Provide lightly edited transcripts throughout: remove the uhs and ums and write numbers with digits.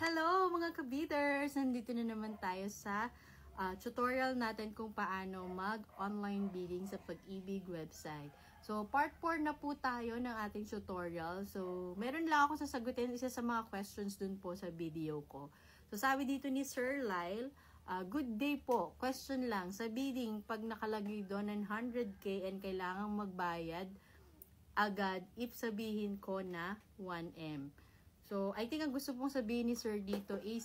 Hello mga kabiders! Nandito na naman tayo sa tutorial natin kung paano mag-online bidding sa Pag-ibig website. So, part 4 na po tayo ng ating tutorial. So, meron lang ako sasagutin isa sa mga questions dun po sa video ko. So, sabi dito ni Sir Lyle, good day po. Question lang, sa bidding, pag nakalagay doon ng 100k and kailangang magbayad agad if sabihin ko na 1M. So, I think ang gusto pong sabihin ni Sir dito is,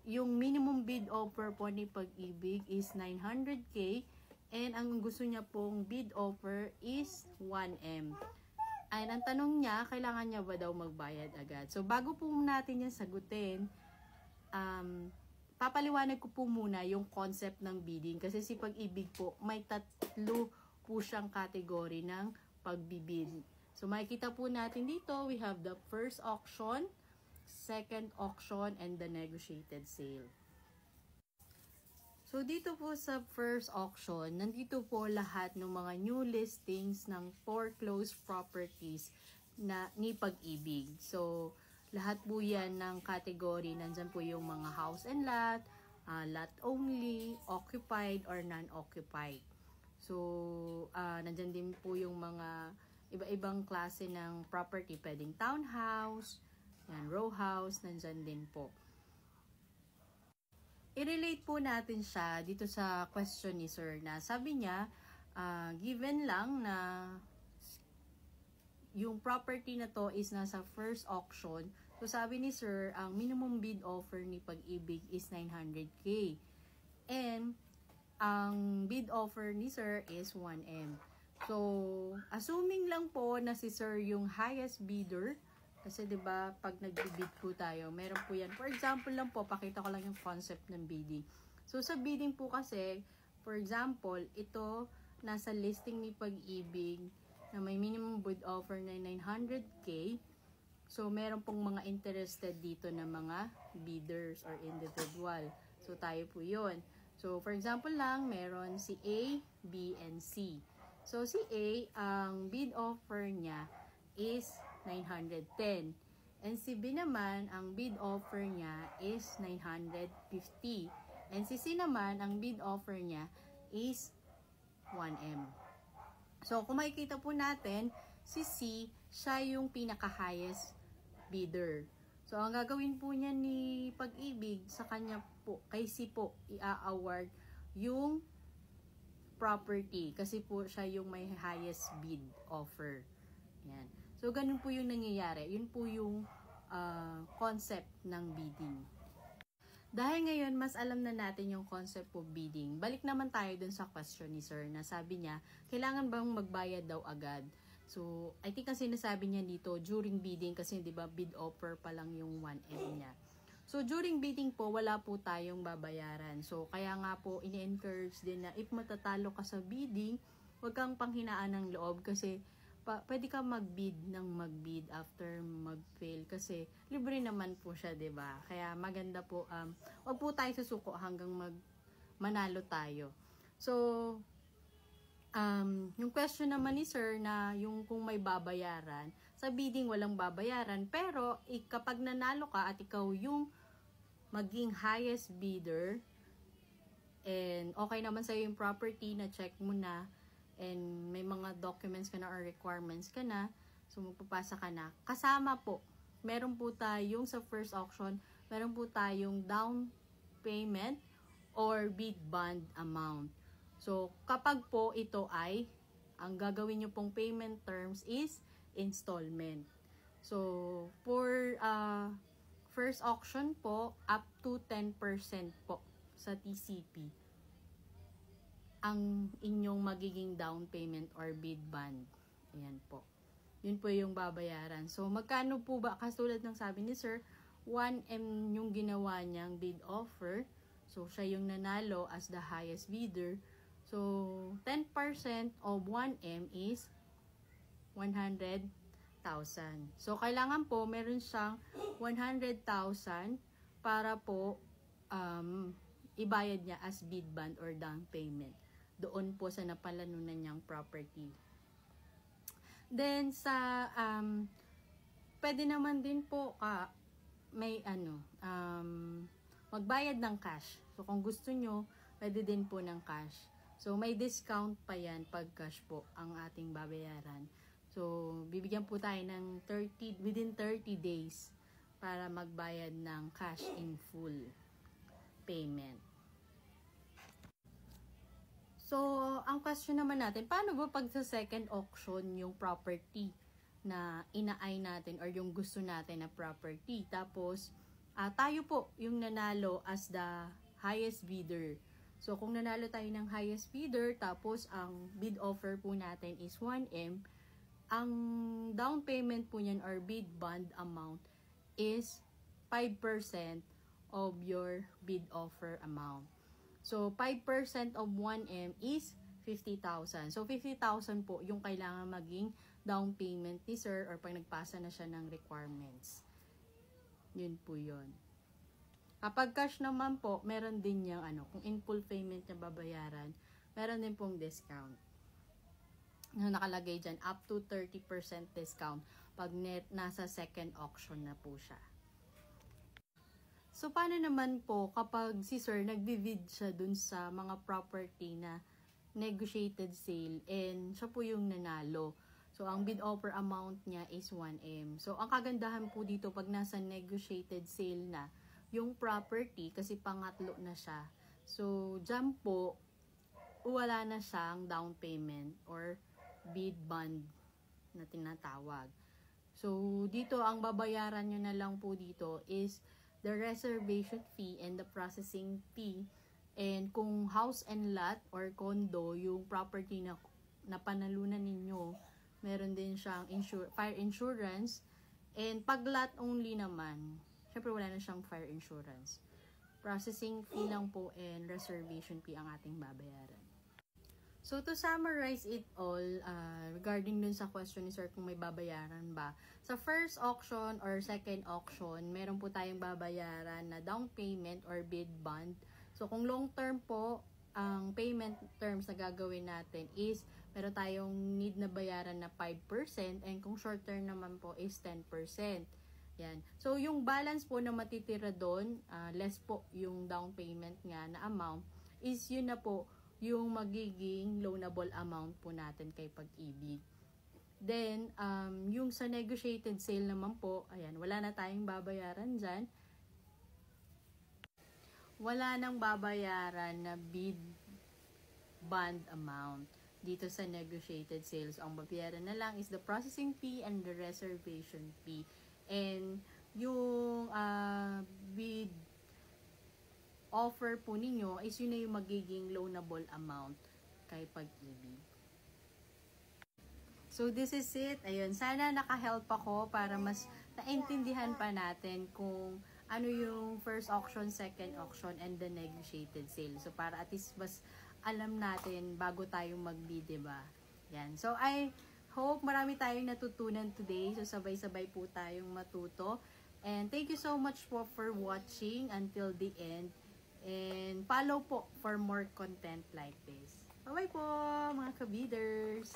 yung minimum bid offer po ni Pag-ibig is 900k and ang gusto niya pong bid offer is 1M. And ang tanong niya, kailangan niya ba daw magbayad agad? So, bago po natin yan sagutin, papaliwanag ko po muna yung concept ng bidding. Kasi si Pag-ibig po, may tatlo po siyang category ng pagbibid. So, makikita po natin dito, we have the first auction, second auction, and the negotiated sale. So, dito po sa first auction, nandito po lahat ng mga new listings ng foreclosed properties na ni Pag-ibig. So, lahat po yan ng category. Nandyan po yung mga house and lot, lot only, occupied, or non-occupied. So, nandyan din po yung mga iba-ibang klase ng property. Pwedeng townhouse, yan, row house, nandyan din po. I-relate po natin siya dito sa question ni Sir na sabi niya, given lang na yung property na to is nasa first auction. So, sabi ni Sir, ang minimum bid offer ni Pag-ibig is 900k. And, ang bid offer ni Sir is 1M. So, assuming lang po na si Sir yung highest bidder, kasi 'di ba pag nag-bid po tayo, meron po yan. For example lang po, pakita ko lang yung concept ng bidding. So, sa bidding po kasi, for example, ito nasa listing ni Pag-ibig na may minimum bid offer na 900k. So, meron pong mga interested dito na mga bidders or individual. So, tayo po 'yon. So, for example lang, meron si A, B, and C. So, si A, ang bid offer niya is 910. And si B naman, ang bid offer niya is 950. And si C naman, ang bid offer niya is 1M. So, kung makikita po natin, si C, siya yung pinaka-highest bidder. So, ang gagawin po niya ni Pag-ibig sa kanya po, kay C po, i-award yung property kasi po siya yung may highest bid offer. Yan. So, ganun po yung nangyayari. Yun po yung concept ng bidding. Dahil ngayon, mas alam na natin yung concept of bidding, balik naman tayo dun sa question ni Sir na sabi niya, kailangan bang magbayad daw agad? So, I think ang sinasabi niya dito, during bidding, kasi di ba bid offer pa lang yung 1M niya. So, during bidding po, wala po tayong babayaran. So, kaya nga po, ini-encourage din na if matatalo ka sa bidding, huwag kang panghinaan ng loob kasi pwede ka mag-bid ng mag-bid after mag-fail kasi libre naman po siya, 'di ba? Kaya maganda po, huwag po tayo susuko hanggang manalo tayo. So, yung question naman ni Sir na yung kung may babayaran, sa bidding walang babayaran, pero kapag nanalo ka at ikaw yung maging highest bidder and okay naman sa'yo yung property na check mo na and may mga documents ka na or requirements ka na, so magpapasa ka na, kasama po, meron po tayong sa first auction, meron po tayong down payment or bid bond amount. So, kapag po ito ay, ang gagawin nyo pong payment terms is installment. So, for first auction po, up to 10% po sa TCP ang inyong magiging down payment or bid bond. Ayan po. Yun po yung babayaran. So, magkano po ba? Katulad ng sabi ni Sir, 1M yung ginawa niyang bid offer. So, siya yung nanalo as the highest bidder. So, 10% of 1M is 100,000. So, kailangan po, meron siyang 100,000 para po ibayad niya as bid bond or down payment. Doon po sa napalanunan niyang property. Then, sa, pwede naman din po, may magbayad ng cash. So, kung gusto nyo, pwede din po ng cash. So, may discount pa yan pag cash po ang ating babayaran. So, bibigyan po tayo ng within 30 days para magbayad ng cash in full payment. So, ang question naman natin, paano ba pag sa second auction yung property na inaay natin or yung gusto natin na property? Tapos, tayo po yung nanalo as the highest bidder. So, kung nanalo tayo ng highest bidder, tapos ang bid offer po natin is 1M, ang down payment po niyan or bid bond amount is 5% of your bid offer amount. So, 5% of 1M is 50,000. So, 50,000 po yung kailangan maging down payment ni sir or pag nagpasa na siya ng requirements. Yun po yun. Kapag cash naman po, meron din yung kung in full payment na babayaran, meron din pong discount. Nakalagay dyan, up to 30% discount pag nasa second auction na po siya. So, paano naman po kapag si sir nagbi-bid siya dun sa mga property na negotiated sale and siya po yung nanalo? So, ang bid offer amount niya is 1M. So, ang kagandahan po dito pag nasa negotiated sale na yung property, kasi pangatlo na siya. So, dyan po, wala na siyang down payment or bid bond na tinatawag. So, dito, ang babayaran nyo na lang po dito is the reservation fee and the processing fee. And kung house and lot or condo, yung property na panalunan ninyo, meron din siyang fire insurance. And pag lot only naman, syempre wala na siyang fire insurance. Processing fee lang po and reservation fee ang ating babayaran. So, to summarize it all, regarding dun sa question ni sir kung may babayaran ba. Sa first auction or second auction, meron po tayong babayaran na down payment or bid bond. So, kung long term po, ang payment terms na gagawin natin is meron tayong need na bayaran na 5% and kung short term naman po is 10%. Yan. So, yung balance po na matitira doon, less po yung down payment nga na amount, is yun na po yung magiging loanable amount po natin kay Pag-ibig. Then, yung sa negotiated sale naman po, ayan, wala na tayong babayaran dyan. Wala nang babayaran na bid bond amount dito sa negotiated sales. Ang babayaran na lang is the processing fee and the reservation fee. And yung bid offer po ninyo is yun na yung magiging loanable amount kay Pag-ibig. So, this is it. Ayun, sana naka-help ako para mas naintindihan pa natin kung ano yung first auction, second auction, and the negotiated sale. So, para at least mas alam natin bago tayong mag-bid, diba? Yan. So, I hope marami tayong natutunan today. So, sabay-sabay po tayong matuto. And thank you so much po for watching until the end. And follow po for more content like this. Bye-bye po, mga kabiders!